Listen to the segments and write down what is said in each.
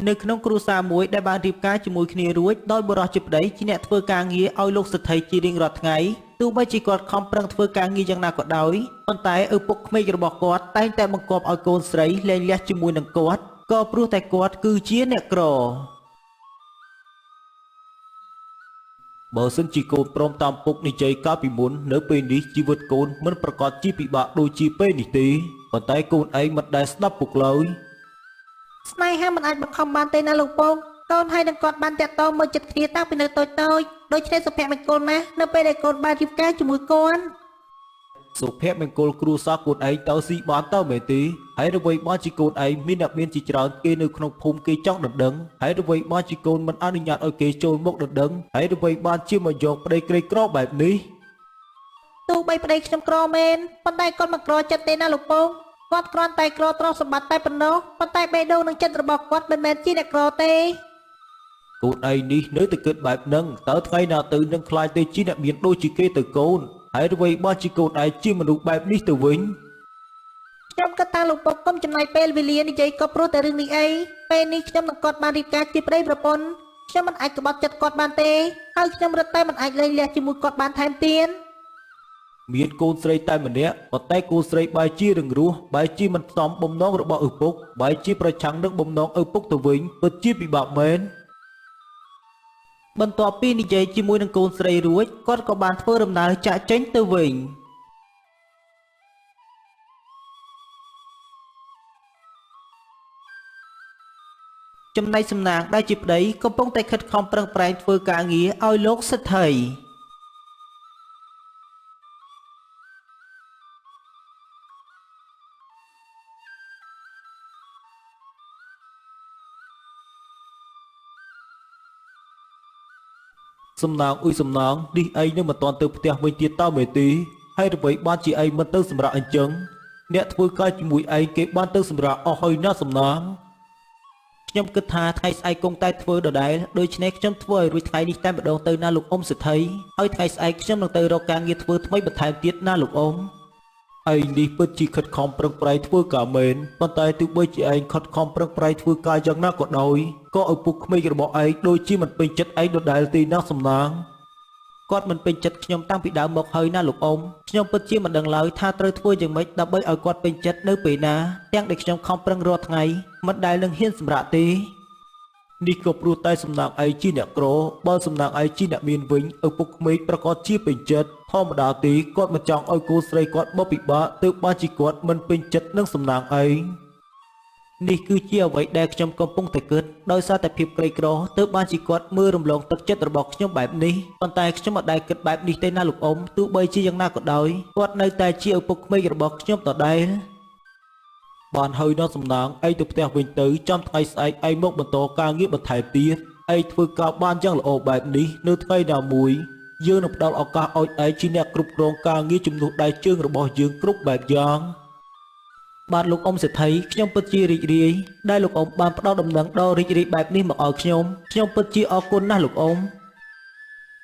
នៅក្នុងគ្រួសារមួយដែលបានរៀបការជាមួយគ្នារួចដោយបុរសជាប្តីជាអ្នកធ្វើការងារឲ្យលោកសេដ្ឋីជារៀងរាល់ថ្ងៃទោះបីជាគាត់ខំប្រឹងធ្វើការងារយ៉ាងណាក៏ដោយប៉ុន្តែឪពុកក្មេករបស់គាត់តែងតែបង្គាប់ឲ្យកូនស្រីលែងលះជាមួយនឹងគាត់ក៏ព្រោះតែគាត់គឺជាអ្នកក្របើសិនជាកូនព្រមតាមពុកនិយាយកាលពីមុននៅពេលនេះជីវិតកូនមិនប្រកាសជាពិបាកដូចជាពេលនេះទេប៉ុន្តែកូនឯងមិនដែលស្ដាប់ពុកឡើយស្នេហាមិនអាចបង្ខំបានទេណាលោកពងកូនហើយនឹងគាត់បានតាក់ទងមើលចិត្តគ្នាតាំងពីនៅតូចដូច្នេះសុភមង្គលណាស់នៅពេលដែលកូនបានរៀបការជាមួយគាត់សុភមង្គលគ្រួសារកូនឯងទៅស៊ីបានទៅមែនទេហើយអ្វីបានជាកូនឯងមានអ្នកមានជាច្រើនគេនៅក្នុងភូមិគេចង់ដណ្ដឹងហើយអ្វីបានជាកូនមិនអនុញ្ញាតឲ្យគេចូលមកដណ្ដឹងហើយអ្វីបានជាមកយកប្តីក្រីក្របែបនេះទោះបីប្តីខ្ញុំក្រមែនប៉ុន្តែគាត់មិនក្រចិត្តទេណាលោកពងគាត់គ្រាន់តែក្រទ្រព្យសម្បត្តិតែប៉ុណ្ណោះប៉ុន្តែបេះដូងនិងចិត្តរបស់គាត់មិនមែនជាអ្នកក្រទេកូនឯងនេះនៅតែគិតបែបហ្នឹងតើថ្ងៃណាទៅនឹងខ្លាចទៅជាអ្នកមានដូចជាគេទៅកូនហើយអ្វីបានជាកូនឯងជាមនុស្សបែបនេះទៅវិញខ្ញុំគិតថាលោកពុកកុំចំណាយពេលវេលានិយាយក៏ព្រោះតែរឿងនេះអីពេលនេះខ្ញុំនឹងគាត់បានរៀបការជាប្តីប្រពន្ធខ្ញុំមិនអាចក្បត់ចិត្តគាត់បានទេហើយខ្ញុំរត់តែមិនអាចលែងលះជាមួយគាត់បានថែមទៀតមានកូនស្រីតែម្នាក់ប៉ុន្តែកូនស្រីបែរជារឹងរូសបែរជាមិនស្សំបំណងរបស់ឪពុកបែរជាប្រឆាំងនឹងបំណងឪពុកទៅវិញពិតជាពិបាកមែនបន្ទាប់ពីនិយាយជាមួយនឹងកូនស្រីរួចគាត់ក៏បានធ្វើដំណើរចាកចេញទៅវិញចំណែកសំណាងដែលជាប្តីកំពុងតែខិតខំប្រឹងប្រែងធ្វើការងារឲ្យលោកសេដ្ឋីសំណាងអ៊ុយសំណាងនេះឯងនឹងមិនតាន់ទៅផ្ទះវិញទៀតតើមែនទេហើយអ្វីបានជាឯងមិនទៅសម្រាប់អញ្ចឹងអ្នកធ្វើការជាមួយឯងគេបានទៅសម្រាប់អស់ហើយណាសំណាងខ្ញុំគិតថាថ្ងៃស្អែកគង់តែធ្វើដដែលដូច្នេះខ្ញុំធ្វើឲ្យរួចថ្ងៃនេះតែម្ដងទៅណាលោកអ៊ំសេដ្ឋីហើយថ្ងៃស្អែកខ្ញុំនឹងទៅរកការងារធ្វើថ្មីបន្ថែមទៀតណាលោកអ៊ំឯងនេះពិតជាខិតខំប្រឹងប្រែងធ្វើការមែនប៉ុន្តែទោះបីជាឯងខិតខំប្រឹងប្រែងធ្វើការយ៉ាងណាក៏ដោយក៏ឪពុកក្មេករបស់ឯងដូចជាមិនពេញចិត្តឯងដដែលទេណាសំណាងគាត់មិនពេញចិត្តខ្ញុំតាំងពីដើមមកហើយណាលោកអ៊ំខ្ញុំពិតជាមិនដឹងឡើយថាត្រូវធ្វើយ៉ាងម៉េចដើម្បីឲ្យគាត់ពេញចិត្តនៅពេលណាទាំងដែលខ្ញុំខំប្រឹងរាល់ថ្ងៃមិនដែលនឹងហ៊ានសម្រាកទេនេះក៏ព្រោះតែសំណាងឯងជាអ្នកក្របើសំណាងឯងជាអ្នកមានវិញឪពុកក្មេកប្រកាសជាពេញចិត្តធម្មតាទេគាត់មិនចង់ឲ្យកូនស្រីគាត់បពិបាកទើបបានជាគាត់មិនពេញចិត្តនឹងសំណាងឯងនេះគឺជាអ្វីដែលខ្ញុំកំពុងតែគិតដោយសារតែភាពក្រីក្រទើបបានជាគាត់មើលរំលងទឹកចិត្តរបស់ខ្ញុំបែបនេះប៉ុន្តែខ្ញុំមិនដែលគិតបែបនេះទេណាលោកអ៊ំទោះបីជាយ៉ាងណាក៏ដោយគាត់នៅតែជាឪពុកក្មេករបស់ខ្ញុំដដែលបានហើយដល់សំណាងឯងទៅផ្ទះវិញទៅចាំថ្ងៃស្អែកឯងមកបន្តការងារបន្ថែមទៀតឯងធ្វើការបានយ៉ាងល្អបែបនេះនៅថ្ងៃណាមួយយើងនឹងផ្ដល់ឱកាសឲ្យឯងជាអ្នកគ្រប់គ្រងការងារជំនួសដៃជើងរបស់យើងគ្រប់បែបយ៉ាងបាទលោកអ៊ំសេដ្ឋីខ្ញុំពិតជារីករាយដែលលោកអ៊ំបានផ្ដល់ដំណឹងដ៏រីករាយបែបនេះមកឲ្យខ្ញុំពិតជាអរគុណណាស់លោកអ៊ំ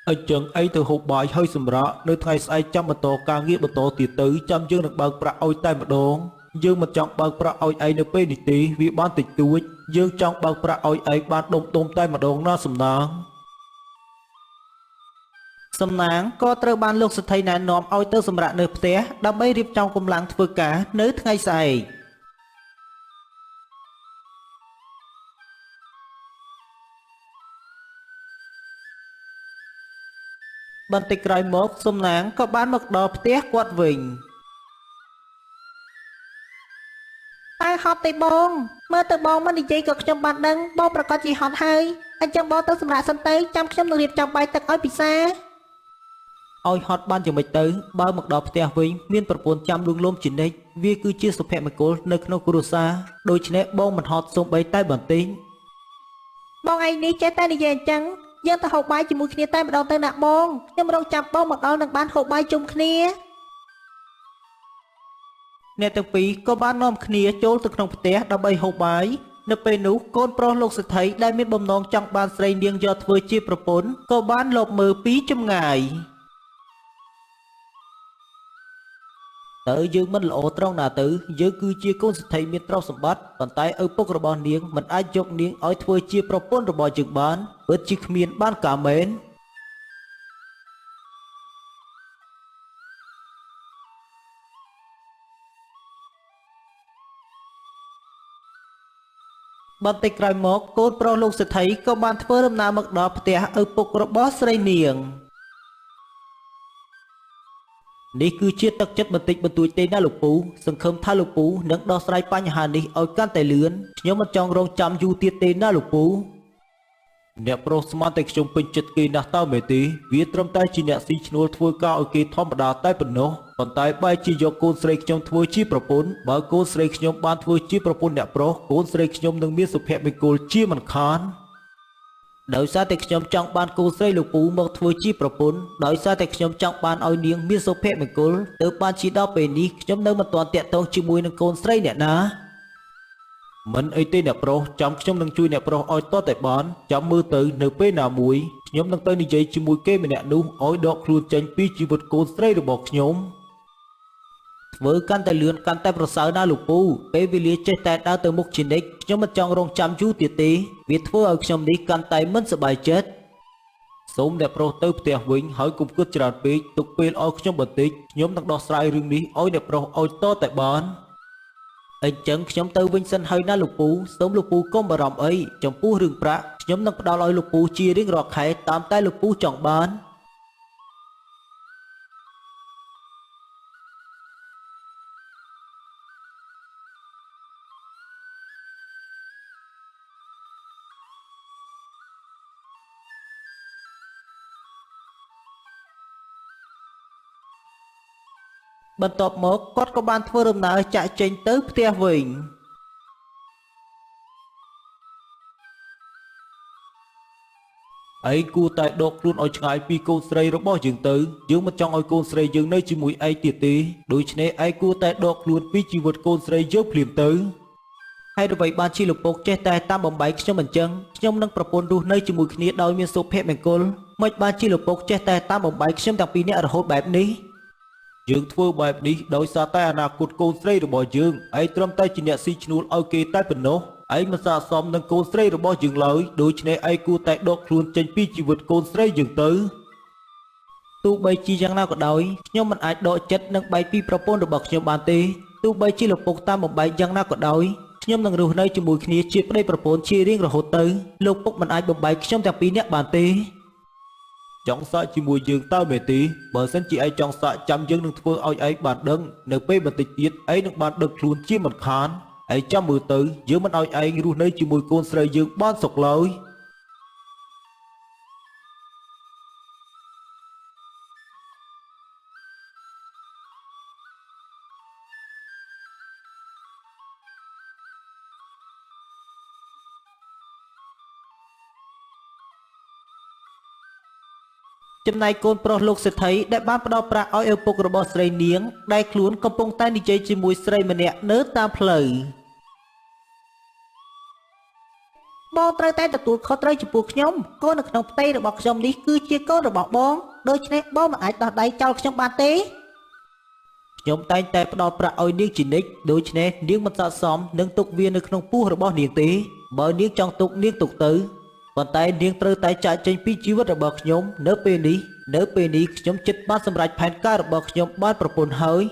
អញ្ចឹងឯងទៅហូបបាយហើយសម្រាកនៅថ្ងៃស្អែកចាំបន្តការងារបន្តទៀតទៅចាំយើងនឹងបើកប្រាក់ឲ្យតែម្ដងយើងមិនចង់បើកប្រាក់ឲ្យឯងនៅពេលនេះទេវាបានតិចតួចយើងចង់បើកប្រាក់ឲ្យឯងបានដុំតែម្ដងណាសំណាងសំណាងក៏ត្រូវបានលោកសេដ្ឋីណែនាំឲ្យទៅសម្រាកនៅផ្ទះដើម្បីរៀបចំកម្លាំងធ្វើការនៅថ្ងៃស្អែកបន្តិចក្រោយមកសំណាងក៏បានមកដល់ផ្ទះគាត់វិញតែហត់ទេបងមើលទៅបងមិននិយាយក៏ខ្ញុំបានដឹងបងប្រកាសជាហត់ហើយអញ្ចឹងបងទៅសម្រាប់សិនទៅចាំខ្ញុំនឹងរៀបចំបាយទឹកឲ្យពិសាឲ្យហត់បានយ៉ាងម៉េចទៅបើមកដល់ផ្ទះវិញមានប្រពន្ធចាំលួងលោមជានិច្ចវាគឺជាសុភមង្គលនៅក្នុងគ្រួសារដូច្នេះបងមិនហត់សូម្បីតែបន្តិចបងឯងនេះចេះតែនិយាយអញ្ចឹងយើងទៅហូបបាយជាមួយគ្នាតែម្ដងទៅណាបងខ្ញុំរងចាំបងមកដល់នឹងបានហូបបាយជុំគ្នាអ្នកទាំងពីរក៏បាននាំគ្នាចូលទៅក្នុងផ្ទះដើម្បីហូបបាយនៅពេលនោះកូនប្រុសលោកសេដ្ឋីដែលមានបំណងចង់បានស្រីនាងយកធ្វើជាប្រពន្ធក៏បានលបមើលពីចម្ងាយ តើយើងមិនល្អត្រង់ណាទៅយើងគឺជាកូនសេដ្ឋីមានទ្រព្យសម្បត្តិប៉ុន្តែឪពុករបស់នាងមិនអាចយកនាងឲ្យធ្វើជាប្រពន្ធរបស់យើងបានពិតជាគ្មានបានការមែនបន្តិចក្រោយមកកូនប្រុសលោកសេដ្ឋីក៏បានធ្វើដំណើរមកដល់ផ្ទះឪពុករបស់ស្រីនាងនេះគឺជាទឹកចិត្តបន្តិចបន្តួចទេណាលោកពូសង្ឃឹមថាលោកពូនឹងដោះស្រាយបញ្ហានេះឲ្យកាន់តែលឿនខ្ញុំមិនចង់រងចាំយូរទៀតទេណាលោកពូអ្នកប្រុសស្មានតែខ្ញុំពេញចិត្តគេណាស់តើមែនទេវាត្រឹមតែជាអ្នកស៊ីឈ្នួលធ្វើការឲ្យគេធម្មតាតែប៉ុណ្ណោះប៉ុន្តែបែរជាយកកូនស្រីខ្ញុំធ្វើជាប្រពន្ធបើកូនស្រីខ្ញុំបានធ្វើជាប្រពន្ធអ្នកប្រុសកូនស្រីខ្ញុំនឹងមានសុភមង្គលជាមិនខានដោយសារតែខ្ញុំចង់បានកូនស្រីលោកពូមកធ្វើជាប្រពន្ធដោយសារតែខ្ញុំចង់បានឲ្យនាងមានសុភមង្គលទើបបានជាដល់ពេលនេះខ្ញុំនៅមិនទាន់តាក់ទងជាមួយនឹងកូនស្រីអ្នកណាមិនអីទេអ្នកប្រុសចាំខ្ញុំនឹងជួយអ្នកប្រុសឲ្យតតែបានចាំមើលទៅនៅពេលណាមួយខ្ញុំនឹងទៅនិយាយជាមួយគេម្នាក់នោះឲ្យដកខ្លួនចេញពីជីវិតកូនស្រីរបស់ខ្ញុំធ្វើកាន់តែលឿនកាន់តែប្រសើរណាលោកពូពេលវេលាចេះតែដើរទៅមុខជានិច្ចខ្ញុំមិនចង់រងចាំយូរទៀតទេវាធ្វើឲ្យខ្ញុំនេះកាន់តែមិនសប្បាយចិត្តសូមអ្នកប្រុសទៅផ្ទះវិញហើយកុំគិតច្រើនពេកទុកពេលឲ្យខ្ញុំបន្តិចខ្ញុំនឹងដោះស្រាយរឿងនេះឲ្យអ្នកប្រុសឲ្យតតែបានអញ្ចឹងខ្ញុំទៅវិញសិនហើយណាលោកពូសូមលោកពូកុំបារម្ភអីចំពោះរឿងប្រាក់ខ្ញុំនឹងផ្ដល់ឲ្យលោកពូជារៀងរាល់ខែតាមតែលោកពូចង់បានបន្ទាប់មកគាត់ក៏បានធ្វើដំណើរចាក់ចេញទៅផ្ទះវិញឯងគួរតែដកខ្លួនឲ្យឆ្ងាយពីកូនស្រីរបស់យើងទៅយើងមិនចង់ឲ្យកូនស្រីយើងនៅជាមួយឯងទៀតទេដូច្នេះឯងគួរតែដកខ្លួនពីជីវិតកូនស្រីយើងភ្លាមទៅហើយអ្វីបានជាលោកពុកចេះតែតាមបំបីខ្ញុំអញ្ចឹងខ្ញុំនឹងប្រពន្ធរស់នៅជាមួយគ្នាដោយមានសុភមង្គលមិនបានជាលោកពុកចេះតែតាមបំបីខ្ញុំទាំងពីរនាក់រហូតបែបនេះយើងធ្វើបែបនេះដោយសារតែអនាគតកូនស្រីរបស់យើងឯងត្រឹមតែជាអ្នកស៊ីឈ្នួលឲ្យគេតែប៉ុណ្ណោះឯងមិនស័ក្តិសមនឹងកូនស្រីរបស់យើងឡើយដូច្នេះឯងគួរតែដកខ្លួនចេញពីជីវិតកូនស្រីយើងទៅទោះបីជាយ៉ាងណាក៏ដោយខ្ញុំមិនអាចដកចិត្តនឹងបែកពីប្រពន្ធរបស់ខ្ញុំបានទេទោះបីជាលោកពុកតាមបំបែកយ៉ាងណាក៏ដោយខ្ញុំនឹងរស់នៅជាមួយគ្នាជាប្តីប្រពន្ធជារៀងរហូតទៅលោកពុកមិនអាចបំបែកខ្ញុំទាំងពីរនាក់បានទេចង់សាកជាមួយយើងតើមែនទេបើសិនជាឯងចង់សាកចាំយើងនឹងធ្វើឲ្យឯងបានដឹងនៅពេលបន្តិចទៀតឯងនឹងបានដឹកខ្លួនជាមិនខានឯងចាំមើលទៅយើងមិនឲ្យឯងរស់នៅជាមួយកូនស្រីយើងបានសុខឡើយចំណែកកូនប្រុសលោកសេដ្ឋីដែលបានផ្ដល់ប្រាក់ឲ្យឪពុករបស់ស្រីនាងដែលខ្លួនកំពុងតែនិយាយជាមួយស្រីម្នាក់នៅតាមផ្លូវបងត្រូវតែទទួលខុសត្រូវចំពោះខ្ញុំកូននៅក្នុងផ្ទៃរបស់ខ្ញុំនេះគឺជាកូនរបស់បងដូច្នេះបងមិនអាចដោះដៃចោលខ្ញុំបានទេខ្ញុំតែងតែផ្ដល់ប្រាក់ឲ្យនាងជានិច្ចដូច្នេះនាងមិនស័ក្តិសមនឹងទុកវានៅក្នុងពោះរបស់នាងទេបើនាងចង់ទុកនាងទុកទៅប៉ុន្តែនាងត្រូវតែចាកចេញពីជីវិតរបស់ខ្ញុំនៅពេលនេះខ្ញុំចិត្តបានសម្រេចផែនការរបស់ខ្ញុំបានប្រពន្ធហើយ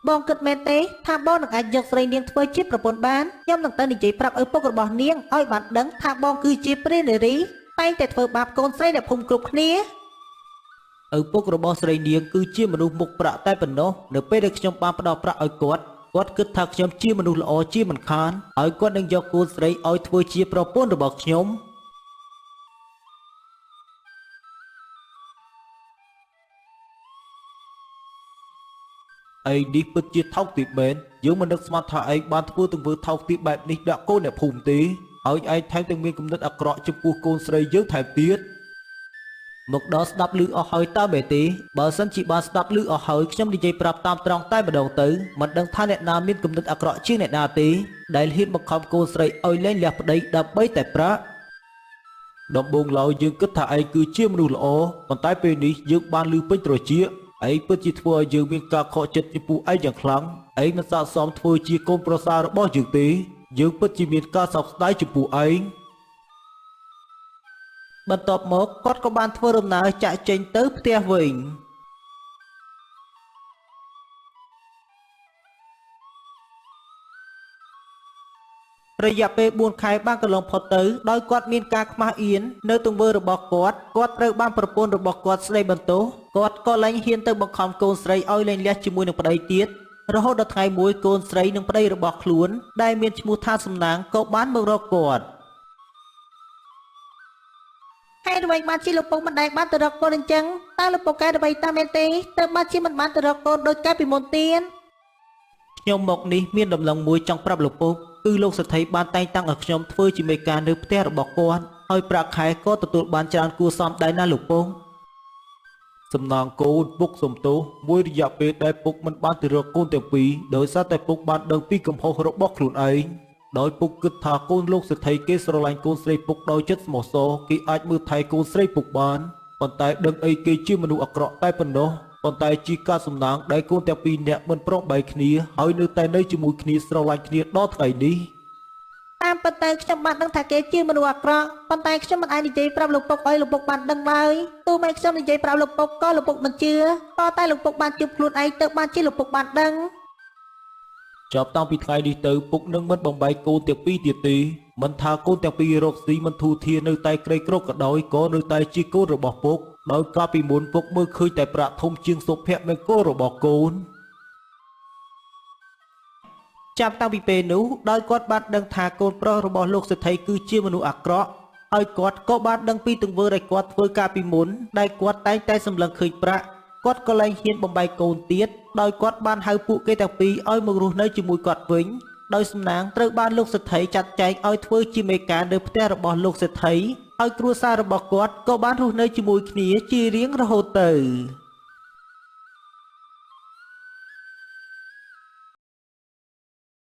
បងគិតមែនទេថាបងនឹងអាចយកស្រីនាងធ្វើជាប្រពន្ធបានខ្ញុំនឹងទៅនិយាយប្រាប់ឪពុករបស់នាងឲ្យបានដឹងថាបងគឺជាព្រះនារីតែងតែធ្វើបាបកូនស្រីនៅភូមិគ្រប់គ្នាឪពុករបស់ស្រីនាងគឺជាមនុស្សមុខប្រាក់តែប៉ុណ្ណោះនៅពេលដែលខ្ញុំបានផ្ដល់ប្រាក់ឲ្យគាត់គិតថាខ្ញុំជាមនុស្សល្អជាមិនខានហើយគាត់នឹងយកកូនស្រីឲ្យធ្វើជាប្រពន្ធរបស់ខ្ញុំឯងនេះពិតជាថោកទាបមែនយើងមិននឹកស្មានថាឯងបានធ្វើទង្វើថោកទាបបែបនេះដាក់កូនអ្នកភូមិទេហើយឯងថែមទាំងមានគំនិតអាក្រក់ចំពោះកូនស្រីយើងថែមទៀតមកដល់ស្ដាប់ឮអស់ហើយតើមែនទេបើសិនជាបានស្ដាប់ឮអស់ហើយខ្ញុំនិយាយប្រាប់តាមត្រង់តែម្ដងទៅមិនដឹងថាអ្នកណាមានគំនិតអាក្រក់ជាងអ្នកណាទេដែលហ៊ានមកខំកូនស្រីឲ្យលែងលះប្តីដើម្បីតែប្រាក់ដំបូងឡើយយើងគិតថាឯងគឺជាមនុស្សល្អប៉ុន្តែពេលនេះយើងបានឮពេញត្រចៀក ឯងពិតជាធ្វើឲ្យយើងមានការខកចិត្តចំពោះឯងយ៉ាងខ្លាំងឯងមិនស័ក្តិសមធ្វើជាកូនប្រសាររបស់យើងទេយើងពិតជាមានការសោកស្ដាយចំពោះឯងបន្ទាប់មកគាត់ក៏បានធ្វើដំណើរចាក់ចេញទៅផ្ទះវិញរយៈពេល4ខែបានកន្លងផុតទៅដោយគាត់មានការខ្មាស់អៀននៅទង្វើរបស់គាត់ត្រូវបានប្រពន្ធរបស់គាត់ស្ដីបន្ទោសគាត់ក៏លែងហ៊ានទៅបង្ខំកូនស្រីឲ្យលែងលះជាមួយនឹងប្តីទៀតរហូតដល់ថ្ងៃមួយកូនស្រីនិងប្តីរបស់ខ្លួនដែលមានឈ្មោះថាសំណាងក៏បានមករកគាត់ហេតុអ្វីបានជាលោកពុកមិនដែលបានទៅរកកូនអញ្ចឹងតើលោកពុកកែអ្វីតាមមែនទេទើបបានជាមិនបានទៅរកកូនដោយកាលពីមុនទៀតខ្ញុំមកនេះមានដំណឹងមួយចង់ប្រាប់លោកពុកគឺលោកសេដ្ឋីបានតែងតាំងឲ្យខ្ញុំធ្វើជាមេការនៅផ្ទះរបស់គាត់ហើយប្រាក់ខែក៏ទទួលបានច្រើនគួរសមដែរណាលោកពុកសំណងកូនពុកសំទោសមួយរយៈពេលដែលពុកមិនបានទៅរកកូនទាំងពីរដោយសារតែពុកបានដឹងពីកំហុសរបស់ខ្លួនឯងដោយពុកគិតថាកូនលោកសេដ្ឋីគេស្រឡាញ់កូនស្រីពុកដោយចិត្តស្មោះសរគេអាចមើលថែកូនស្រីពុកបានប៉ុន្តែដឹងអីគេជាមនុស្សអាក្រក់តែប៉ុណ្ណោះប៉ុន្តែជាការសំណាងដែលកូនទាំងពីរនាក់មិនព្រមបែកគ្នាហើយនៅតែនៅជាមួយគ្នាស្រឡាញ់គ្នាដល់ថ្ងៃនេះតាមពិតទៅខ្ញុំបានដឹងថាគេជាមនុស្សអាក្រក់ប៉ុន្តែខ្ញុំមិនអាចនិយាយប្រាប់លោកពុកឲ្យលោកពុកបានដឹងឡើយទោះបីខ្ញុំនិយាយប្រាប់លោកពុកក៏លោកពុកមិនជឿក៏តែលោកពុកបានជួបខ្លួនឯងទៅបានជាលោកពុកបានដឹងចាប់តាំងពីថ្ងៃនេះទៅពុកនឹងមិនបំបែកកូនទាំងពីរទៀតទេមិនថាកូនទាំងពីររកស៊ីមិនធូរធារនៅតែក្រីក្រក៏ដោយក៏នៅតែជាកូនរបស់ពុកដោយកាលពីមុនពុកមើលឃើញតែប្រាក់ធំជាងសុភមង្គលរបស់កូនចាប់តាំងពីពេលនោះដោយគាត់បានដឹងថាកូនប្រុសរបស់លោកសេដ្ឋីគឺជាមនុស្សអាក្រក់ហើយគាត់ក៏បានដឹងពីទង្វើដែលគាត់ធ្វើកាលពីមុនដែលគាត់តែងតែសម្លឹងឃើញប្រាក់គាត់ក៏លែងហ៊ានបំបែកកូនទៀតដោយគាត់បានហៅពួកគេទាំងពីរឲ្យមករស់នៅជាមួយគាត់វិញដោយសំណាងត្រូវបានលោកសេដ្ឋីចាត់ចែងឲ្យធ្វើជាមេការនៅផ្ទះរបស់លោកសេដ្ឋីហើយគ្រួសាររបស់គាត់ក៏បានរស់នៅជាមួយគ្នាជារៀងរហូតទៅ